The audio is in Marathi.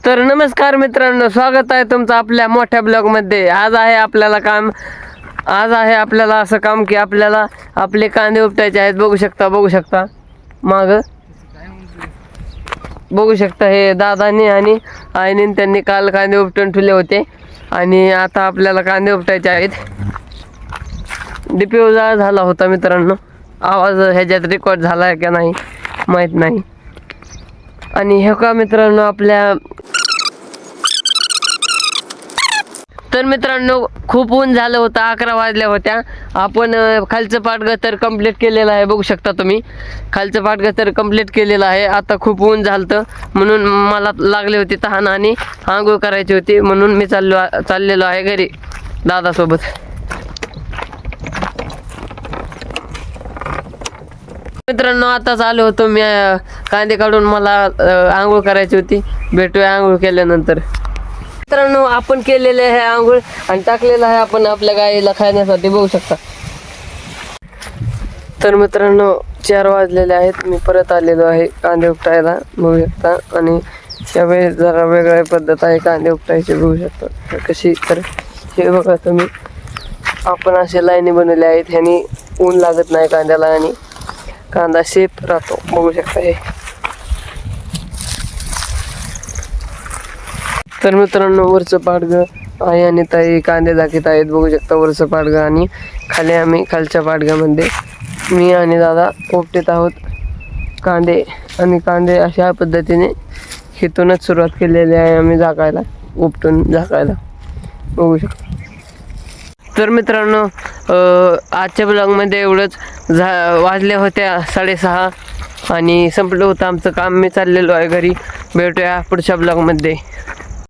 तर नमस्कार मित्रांनो, स्वागत आहे तुमचं आपल्या मोठ्या ब्लॉगमध्ये. आज आहे आपल्याला असं काम की आपल्याला आपले कांदे उपटायचे आहेत. बघू शकता माग बघू शकता, हे दादानी आणि आईने त्यांनी काल कांदे उपटून ठेवले होते आणि आता आपल्याला कांदे उपटायचे आहेत. डीपी उजाळा झाला होता मित्रांनो, आवाज ह्याच्यात रेकॉर्ड झाला आहे का नाही माहीत नाही. आणि हे का मित्रांनो आपल्या तर मित्रांनो खूप ऊन झालं होतं, 11 वाजल्या होत्या. आपण खालचं पाटगं तर कंप्लीट केलेलं आहे. बघू शकता तुम्ही, खालचं पाटगं तर कंप्लीट केलेलं आहे. आता खूप ऊन झालं म्हणून मला लागली होती तहान आणि आंघोळ करायची होती, म्हणून मी चाललेलो आहे घरी दादासोबत. मित्रांनो आताच आलो होतो मी कांदे काढून, मला आंघोळ करायची होती. भेटूया आंघोळ केल्यानंतर. मित्रांनो आपण केलेले आहे आंघोळ आणि टाकलेलं आहे आपण आपल्या गाईला खाण्यासाठी. बघू शकता. तर मित्रांनो 4 वाजलेले आहेत, मी परत आलेलो आहे कांदे उपटायला. बघू शकता. आणि यावेळेस जरा वेगळी पद्धत आहे कांदे उपटायची. बघू शकता कशी. तर हे बघा तुम्ही, आपण असे लाईनी बनवले आहेत, ह्यानी ऊन लागत नाही कांद्याला आणि कांदा शेप राहतो. बघू शकता हे. तर मित्रांनो वरचं पाडगं आई आणि ताई कांदे दाखवत आहेत. बघू शकता वरचं पाडगं आणि खाली आम्ही खालच्या पाडग्यामध्ये मी आणि दादा उपटत आहोत कांदे. आणि कांदे अशा पद्धतीने इथूनच सुरुवात केलेली आहे आम्ही झाकायला, उपटून झाकायला. बघू शकता. तर मित्रांनो आजच्या ब्लॉगमध्ये एवढंच. वाजल्या होत्या 6:30 आणि संपलं होतं आमचं काम. मी चाललेलो आहे घरी. भेटूया पुढच्या ब्लॉगमध्ये.